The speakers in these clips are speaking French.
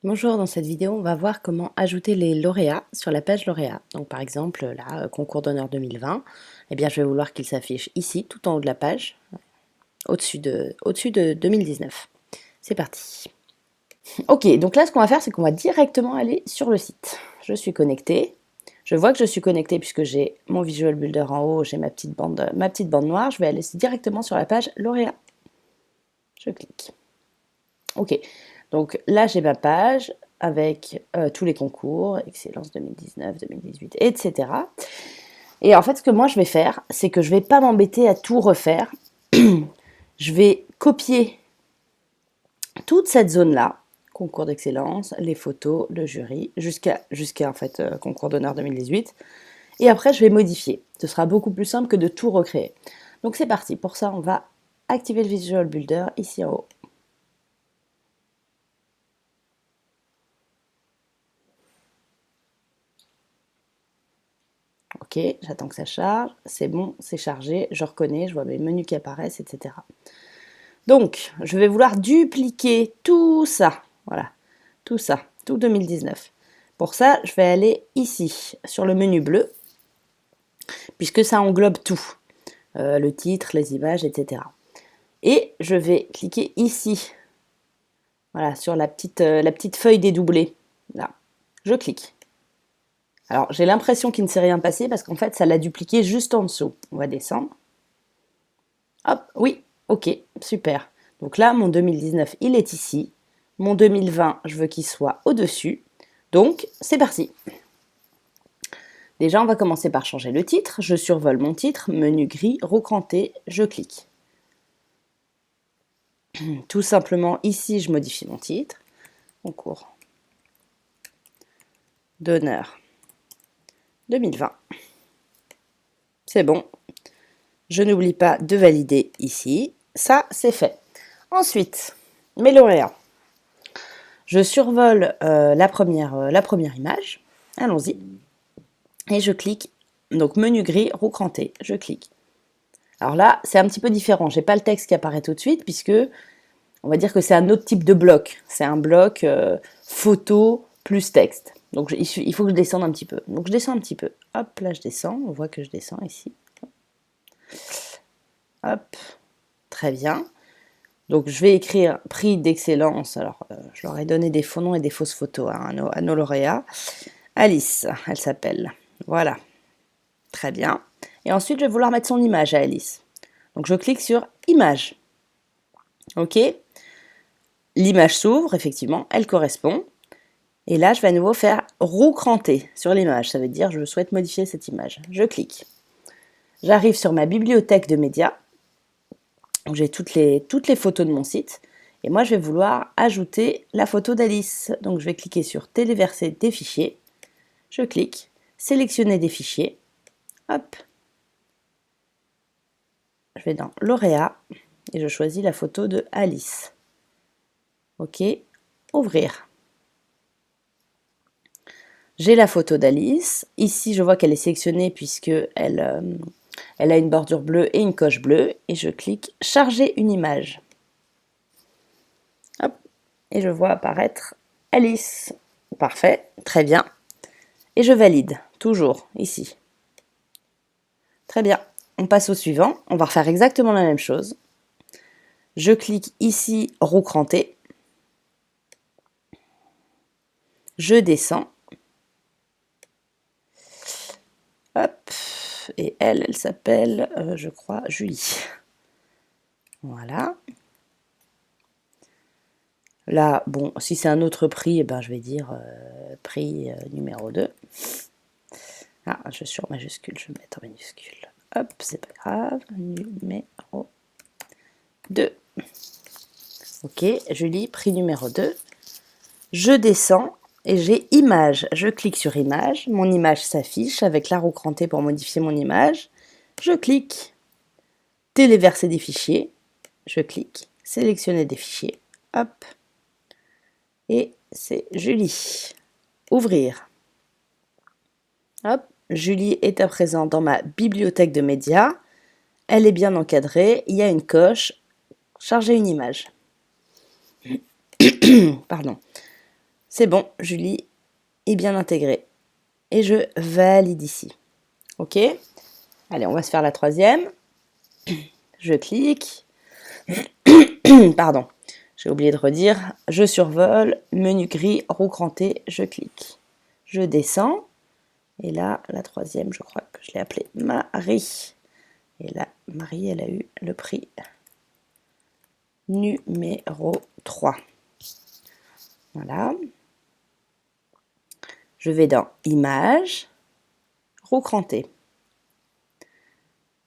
Bonjour, dans cette vidéo, on va voir comment ajouter les lauréats sur la page lauréat. Donc par exemple, là, concours d'honneur 2020, eh bien je vais vouloir qu'il s'affiche ici, tout en haut de la page, au-dessus de 2019. C'est parti. Ok, donc là, ce qu'on va faire, c'est qu'on va directement aller sur le site. Je suis connectée. Je vois que je suis connectée puisque j'ai mon Visual Builder en haut, j'ai ma petite bande noire. Je vais aller directement sur la page lauréat. Je clique. Ok, donc là j'ai ma page avec tous les concours, Excellence 2019, 2018, etc. Et en fait, ce que moi je vais faire, c'est que je ne vais pas m'embêter à tout refaire. Je vais copier toute cette zone-là, concours d'excellence, les photos, le jury, jusqu'à en fait concours d'honneur 2018. Et après, je vais modifier. Ce sera beaucoup plus simple que de tout recréer. Donc c'est parti. Pour ça, on va activer le Visual Builder ici en haut. Ok, j'attends que ça charge, c'est bon, c'est chargé, je reconnais, je vois mes menus qui apparaissent, etc. Donc, je vais vouloir dupliquer tout ça, voilà, tout ça, tout 2019. Pour ça, je vais aller ici, sur le menu bleu, puisque ça englobe tout, le titre, les images, etc. Et je vais cliquer ici, voilà, sur la petite feuille dédoublée, là, je clique. Alors, j'ai l'impression qu'il ne s'est rien passé parce qu'en fait, ça l'a dupliqué juste en dessous. On va descendre. Hop, oui, ok, super. Donc là, mon 2019, il est ici. Mon 2020, je veux qu'il soit au-dessus. Donc, c'est parti. Déjà, on va commencer par changer le titre. Je survole mon titre, menu gris, roue crantée, je clique. Tout simplement, ici, je modifie mon titre. Concours d'honneur 2020. C'est bon. Je n'oublie pas de valider ici. Ça, c'est fait. Ensuite, mes lauréats. Je survole la première image. Allons-y. Et je clique. Donc, menu gris, roue crantée. Je clique. Alors là, c'est un petit peu différent. Je n'ai pas le texte qui apparaît tout de suite puisque on va dire que c'est un autre type de bloc. C'est un bloc photo plus texte. Donc, il faut que je descende un petit peu. Donc, je descends un petit peu. Hop, là, je descends. On voit que je descends ici. Hop, très bien. Donc, je vais écrire prix d'excellence. Alors, je leur ai donné des faux noms et des fausses photos à nos lauréats. Alice, elle s'appelle. Voilà, très bien. Et ensuite, je vais vouloir mettre son image à Alice. Donc, je clique sur Image. OK. L'image s'ouvre, effectivement, elle correspond. Et là, je vais à nouveau faire roue crantée sur l'image. Ça veut dire je souhaite modifier cette image. Je clique. J'arrive sur ma bibliothèque de médias. J'ai toutes les photos de mon site. Et moi, je vais vouloir ajouter la photo d'Alice. Donc, je vais cliquer sur Téléverser des fichiers. Je clique. Sélectionner des fichiers. Hop. Je vais dans lauréat et je choisis la photo de Alice. OK. Ouvrir. J'ai la photo d'Alice. Ici, je vois qu'elle est sélectionnée puisqu'elle a une bordure bleue et une coche bleue. Et je clique Charger une image. Hop. Et je vois apparaître Alice. Parfait, très bien. Et je valide, toujours, ici. Très bien. On passe au suivant. On va refaire exactement la même chose. Je clique ici, roue crantée. Je descends. Hop. Et elle s'appelle, je crois, Julie. Voilà. Là, bon, si c'est un autre prix, eh ben, je vais dire prix numéro 2. Ah, je suis en majuscule, je vais mettre en minuscule. Hop, c'est pas grave. Numéro 2. Ok, Julie, prix numéro 2. Je descends et j'ai image. Je clique sur image. Mon image s'affiche avec la roue crantée pour modifier mon image. Je clique. Téléverser des fichiers. Je clique. Sélectionner des fichiers. Hop. Et c'est Julie. Ouvrir. Hop. Julie est à présent dans ma bibliothèque de médias. Elle est bien encadrée. Il y a une coche. Charger une image. Pardon. C'est bon, Julie est bien intégrée. Et je valide ici. Ok? Allez, on va se faire la troisième. Je clique. Pardon, j'ai oublié de redire. Je survole, menu gris, roue crantée, je clique. Je descends. Et là, la troisième, je crois que je l'ai appelée Marie. Et là, Marie, elle a eu le prix numéro 3. Voilà. Je vais dans Images, roue crantée.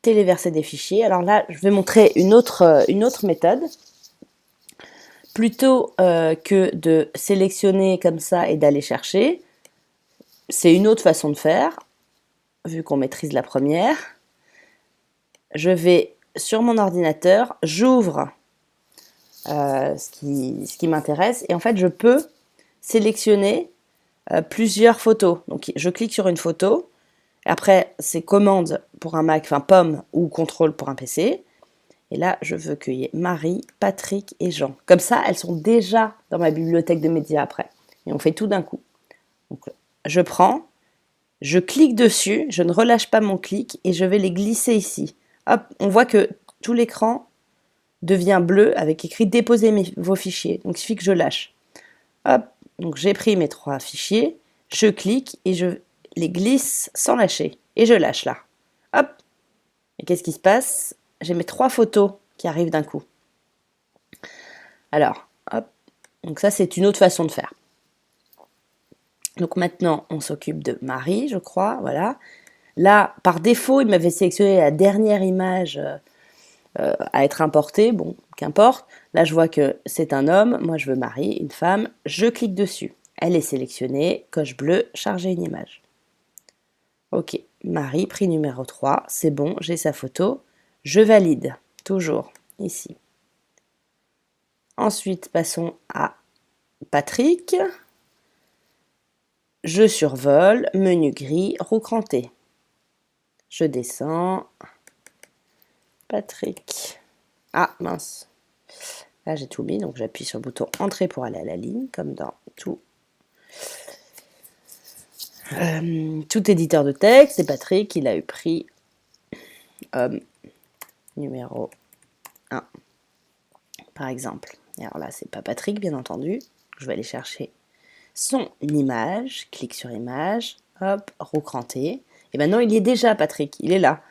Téléverser des fichiers. Alors là, je vais montrer une autre méthode. Plutôt que de sélectionner comme ça et d'aller chercher, c'est une autre façon de faire, vu qu'on maîtrise la première. Je vais sur mon ordinateur, j'ouvre ce qui m'intéresse, et en fait, je peux sélectionner plusieurs photos. Donc, je clique sur une photo, après, c'est commande pour un Mac, enfin pomme, ou contrôle pour un PC. Et là, je veux qu'il y ait Marie, Patrick et Jean. Comme ça, elles sont déjà dans ma bibliothèque de médias après. Et on fait tout d'un coup. Donc, je prends, je clique dessus, je ne relâche pas mon clic et je vais les glisser ici. Hop, on voit que tout l'écran devient bleu avec écrit déposer vos fichiers. Donc, il suffit que je lâche. Hop, donc j'ai pris mes 3 fichiers, je clique et je les glisse sans lâcher. Et je lâche là. Hop, et qu'est-ce qui se passe? J'ai mes 3 photos qui arrivent d'un coup. Alors, hop, donc ça c'est une autre façon de faire. Donc maintenant, on s'occupe de Marie, je crois, voilà. Là, par défaut, il m'avait sélectionné la dernière image à être importée, bon, qu'importe. Là, je vois que c'est un homme, moi je veux Marie, une femme, je clique dessus. Elle est sélectionnée, coche bleue, charger une image. Ok, Marie, prix numéro 3, c'est bon, j'ai sa photo. Je valide, toujours, ici. Ensuite, passons à Patrick. Je survole, menu gris, roue crantée. Je descends. Patrick. Ah, mince. Là, j'ai tout mis, donc j'appuie sur le bouton Entrée pour aller à la ligne, comme dans tout éditeur de texte. Et Patrick, il a eu prix numéro 1, par exemple. Et alors là, c'est pas Patrick, bien entendu. Je vais aller chercher son image. Clique sur image. Hop, roue crantée. Et maintenant, il y est déjà, Patrick. Il est là.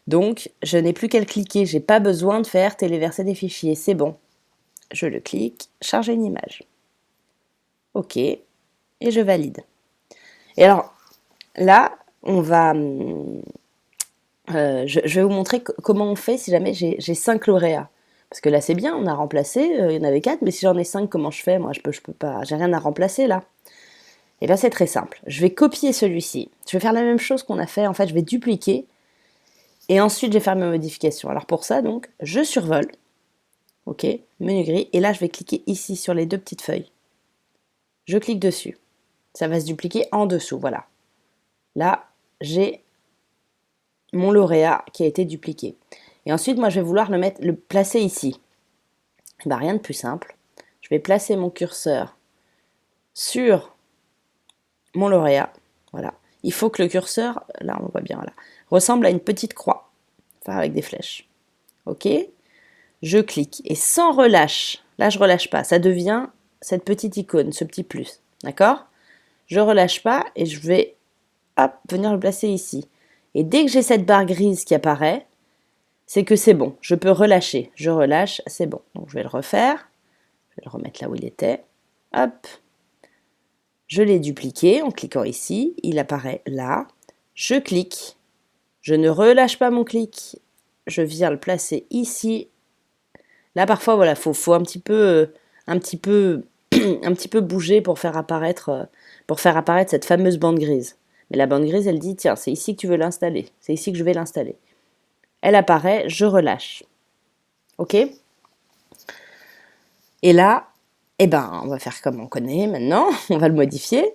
Donc, je n'ai plus qu'à le cliquer. J'ai pas besoin de faire téléverser des fichiers. C'est bon. Je le clique. Charger une image. OK. Et je valide. Et alors, là, on va... je vais vous montrer comment on fait si jamais j'ai 5 lauréats. Parce que là, c'est bien, on a remplacé, il y en avait 4, mais si j'en ai 5, comment je fais? Moi, je peux pas, j'ai rien à remplacer là. Et bien, c'est très simple. Je vais copier celui-ci. Je vais faire la même chose qu'on a fait. En fait, je vais dupliquer. Et ensuite, je vais faire mes modifications. Alors pour ça, donc, je survole. OK, menu gris. Et là, je vais cliquer ici sur les 2 petites feuilles. Je clique dessus. Ça va se dupliquer en dessous, voilà. Là, j'ai mon lauréat qui a été dupliqué. Et ensuite, moi, je vais vouloir le placer ici. Ben, rien de plus simple. Je vais placer mon curseur sur mon lauréat. Voilà. Il faut que le curseur, là on voit bien, là, ressemble à une petite croix, enfin avec des flèches. OK. Je clique et sans relâche, là je relâche pas, ça devient cette petite icône, ce petit plus. D'accord? Je relâche pas et je vais hop, venir le placer ici. Et dès que j'ai cette barre grise qui apparaît, c'est que c'est bon. Je peux relâcher. Je relâche, c'est bon. Donc je vais le refaire. Je vais le remettre là où il était. Hop. Je l'ai dupliqué en cliquant ici. Il apparaît là. Je clique. Je ne relâche pas mon clic. Je viens le placer ici. Là, parfois, voilà, faut un petit peu, un petit peu bouger pour faire apparaître cette fameuse bande grise. Mais la bande grise, elle dit, tiens, c'est ici que tu veux l'installer. C'est ici que je vais l'installer. Elle apparaît, je relâche. OK? Et là, eh ben, on va faire comme on connaît maintenant. On va le modifier.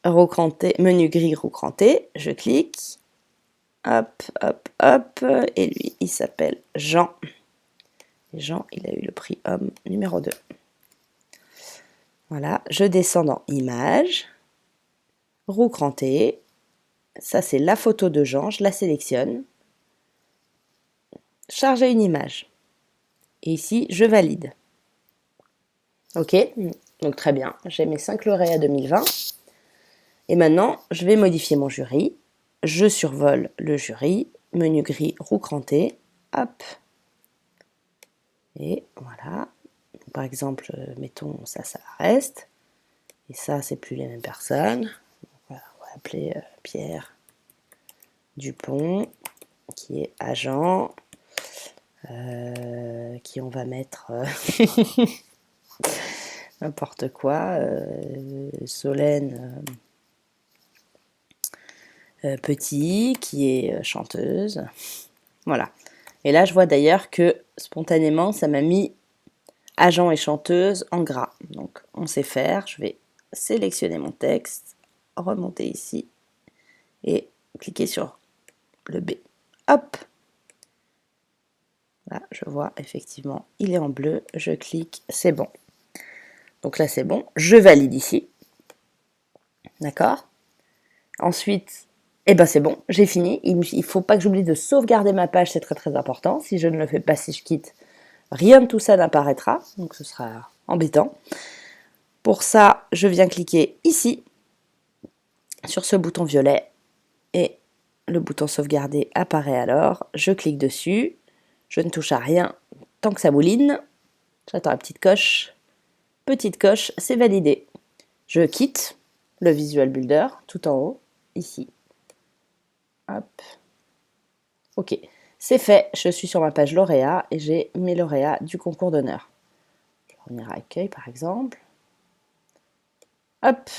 Roue crantée, menu gris roue crantée. Je clique. Hop, hop, hop. Et lui, il s'appelle Jean. Et Jean, il a eu le prix homme numéro 2. Voilà, je descends dans Images, roue crantée. Ça, c'est la photo de Jean, je la sélectionne. Charger une image. Et ici, je valide. Ok, donc très bien, j'ai mes 5 lauréats 2020. Et maintenant, je vais modifier mon jury. Je survole le jury, menu gris, roue crantée, hop. Et voilà. Par exemple, mettons ça reste. Et ça, c'est plus les mêmes personnes. Voilà, on va appeler Pierre Dupont, qui est agent, qui on va mettre n'importe quoi, Solène Petit, qui est chanteuse. Voilà. Et là, je vois d'ailleurs que spontanément, ça m'a mis agent et chanteuse en gras. Donc, on sait faire. Je vais sélectionner mon texte, remonter ici et cliquer sur le B. Hop! Là, je vois effectivement, il est en bleu. Je clique, c'est bon. Donc là, c'est bon. Je valide ici. D'accord? Ensuite, eh ben c'est bon, j'ai fini. Il ne faut pas que j'oublie de sauvegarder ma page, c'est très très important. Si je ne le fais pas, si je quitte, rien de tout ça n'apparaîtra. Donc ce sera embêtant. Pour ça, je viens cliquer ici, sur ce bouton violet. Et le bouton sauvegarder apparaît alors. Je clique dessus. Je ne touche à rien tant que ça mouline. J'attends la petite coche. Petite coche, c'est validé. Je quitte le Visual Builder tout en haut, ici. Hop. Ok, c'est fait. Je suis sur ma page lauréat et j'ai mes lauréats du concours d'honneur. Je vais revenir à accueil par exemple. Hop.